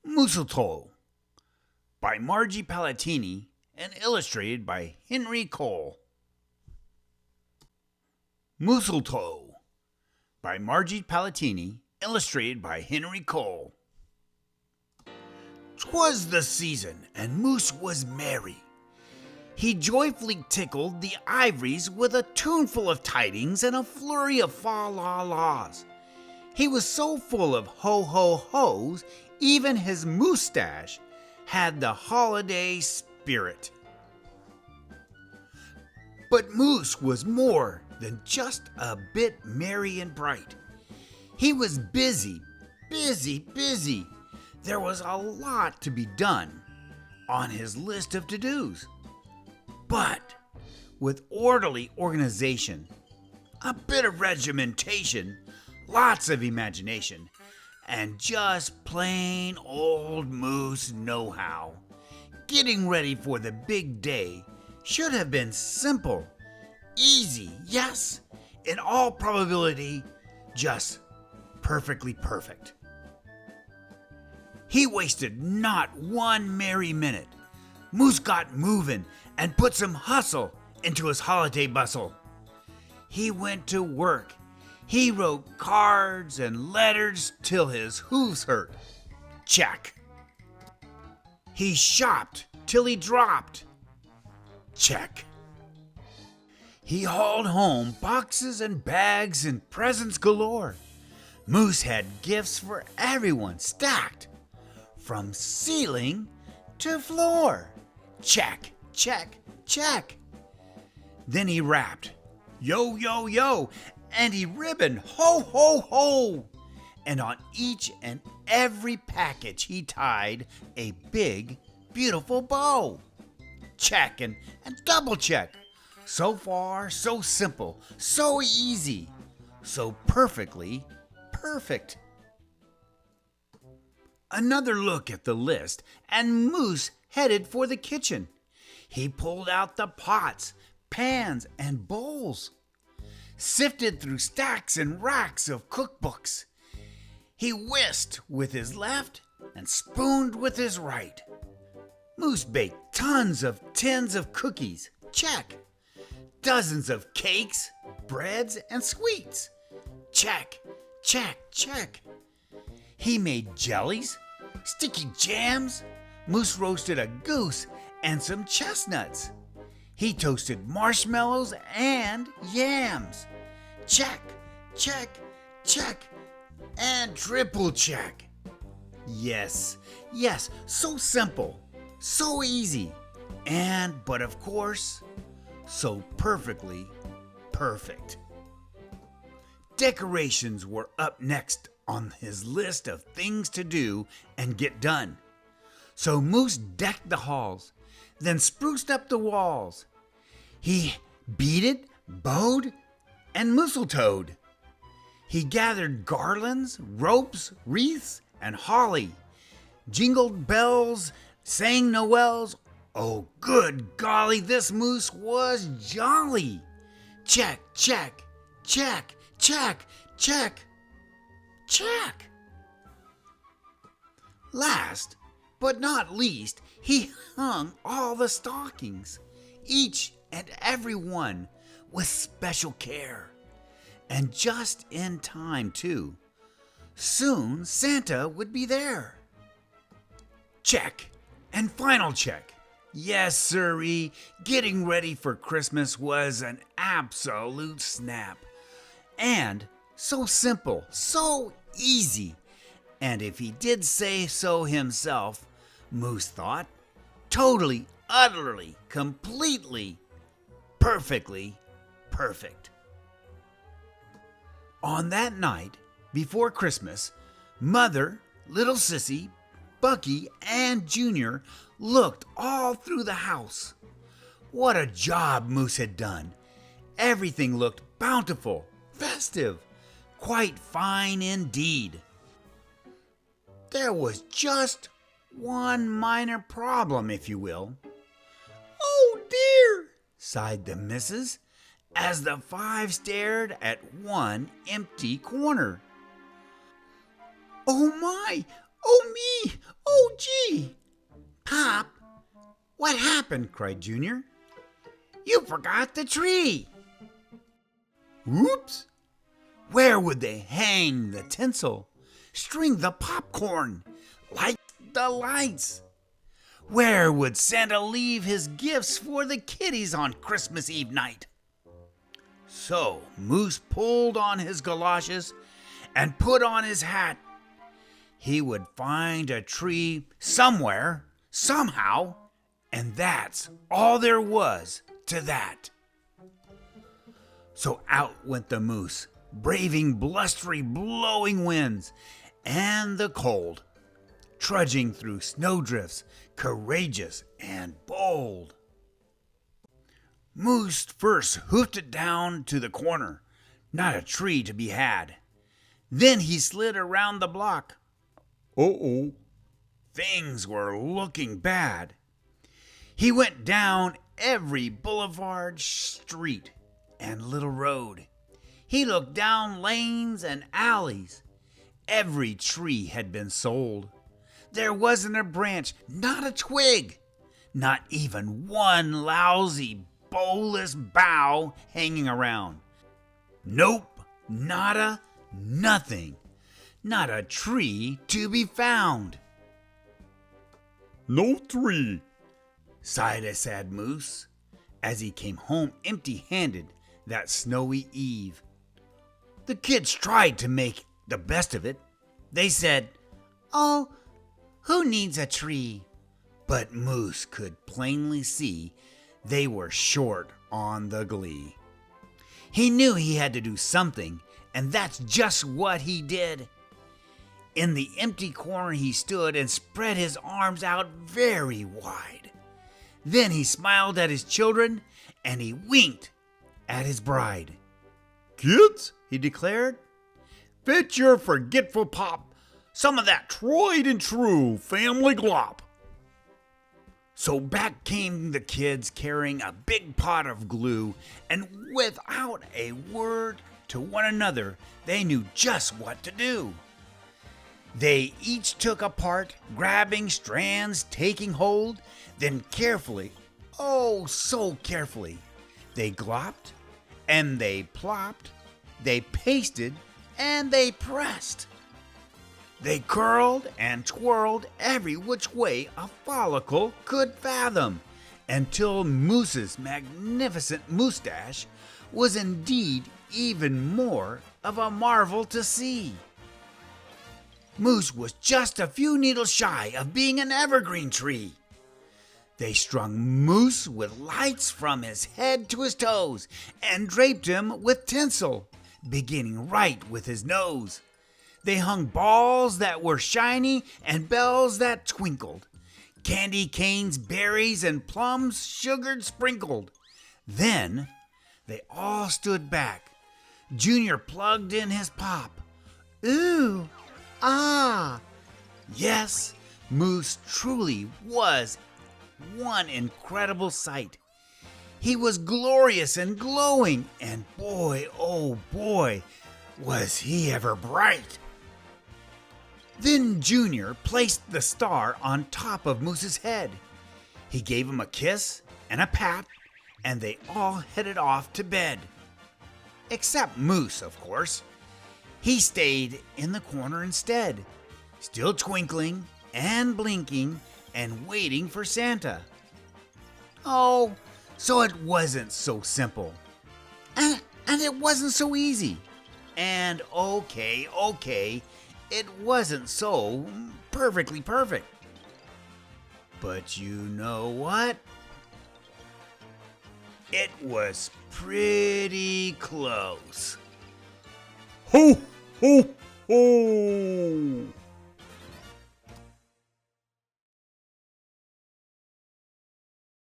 Mooseltoe by Margie Palatini and illustrated by Henry Cole. Mooseltoe by Margie Palatini, illustrated by Henry Cole. 'Twas the season, and Moose was merry. He joyfully tickled the ivories with a tuneful of tidings and a flurry of fa-la-las. He was so full of ho-ho-hos, even his moustache had the holiday spirit. But Moose was more than just a bit merry and bright. He was busy. There was a lot to be done on his list of to-dos. But with orderly organization, a bit of regimentation, lots of imagination, and just plain old Moose know-how, getting ready for the big day should have been simple, easy, yes, in all probability, just perfectly perfect. He wasted not one merry minute. Moose got moving and put some hustle into his holiday bustle. He went to work. He wrote cards and letters till his hooves hurt. Check. He shopped till he dropped. Check. He hauled home boxes and bags and presents galore. Moose had gifts for everyone stacked from ceiling to floor. Check, check, check. Then he rapped, yo, yo, yo, and he ribboned, ho, ho, ho. And on each and every package he tied a big, beautiful bow. Check and double check. So far, so simple, so easy, so perfectly perfect. Another look at the list, and Moose headed for the kitchen. He pulled out the pots, pans, and bowls, sifted through stacks and racks of cookbooks. He whisked with his left and spooned with his right. Moose baked tons of tins of cookies, check. Dozens of cakes, breads, and sweets, check, check, check. He made jellies, sticky jams. Moose roasted a goose and some chestnuts. He toasted marshmallows and yams. Check, check, check, and triple check. Yes, so simple, so easy, but of course, so perfectly perfect. Decorations were up next on his list of things to do and get done. So Moose decked the halls, then spruced up the walls. He beaded, bowed, and mooseltoed. He gathered garlands, ropes, wreaths, and holly, jingled bells, sang noels. Oh, good golly, this Moose was jolly. Check, check, check, check, check, check. Last but not least, he hung all the stockings, each and every one, with special care. And just in time, too. Soon Santa would be there. Check and final check. Yes, sirree, getting ready for Christmas was an absolute snap. And so simple, so easy. And if he did say so himself, Moose thought, totally, utterly, completely, perfectly perfect. On that night, before Christmas, Mother, Little Sissy, Bucky, and Junior looked all through the house. What a job Moose had done. Everything looked bountiful, festive, quite fine indeed. There was just one minor problem, if you will. Oh dear, sighed the missus, as the five stared at one empty corner. Oh Oh, me! Oh, gee! Pop, what happened? Cried Junior. You forgot the tree. Oops! Where would they hang the tinsel, string the popcorn, light the lights? Where would Santa leave his gifts for the kiddies on Christmas Eve night? So Moose pulled on his galoshes and put on his hat. He would find a tree somewhere, somehow, and that's all there was to that. So out went the moose, braving blustery, blowing winds and the cold, trudging through snowdrifts, courageous and bold. Moose first hoofed it down to the corner, not a tree to be had. Then he slid around the block. Uh-oh, things were looking bad. He went down every boulevard, street, and little road. He looked down lanes and alleys. Every tree had been sold. There wasn't a branch, not a twig, not even one lousy, bowless bough hanging around. Nope, nada, nothing. Not a tree to be found. No tree, sighed a sad moose as he came home empty-handed that snowy eve. The kids tried to make the best of it. They said, "Oh, who needs a tree?" But Moose could plainly see they were short on the glee. He knew he had to do something, and that's just what he did. In the empty corner he stood and spread his arms out very wide. Then he smiled at his children and he winked at his bride. "Kids," he declared, "fetch your forgetful pop some of that tried and true family glop." So back came the kids carrying a big pot of glue, and without a word to one another, they knew just what to do. They each took a part, grabbing strands, taking hold, then carefully, oh so carefully, they glopped and they plopped, they pasted and they pressed. They curled and twirled every which way a follicle could fathom, until Moose's magnificent moustache was indeed even more of a marvel to see. Moose was just a few needles shy of being an evergreen tree. They strung Moose with lights from his head to his toes and draped him with tinsel, beginning right with his nose. They hung balls that were shiny and bells that twinkled, candy canes, berries, and plums sugared sprinkled. Then they all stood back. Junior plugged in his pop. Ooh, ah. Yes, Moose truly was one incredible sight. He was glorious and glowing, and boy, oh boy, was he ever bright. Then Junior placed the star on top of Moose's head. He gave him a kiss and a pat, and they all headed off to bed. Except Moose, of course. He stayed in the corner instead, still twinkling and blinking and waiting for Santa. Oh, so it wasn't so simple. And it wasn't so easy. And okay, it wasn't so perfectly perfect. But you know what? It was pretty close. Ho, ho, ho!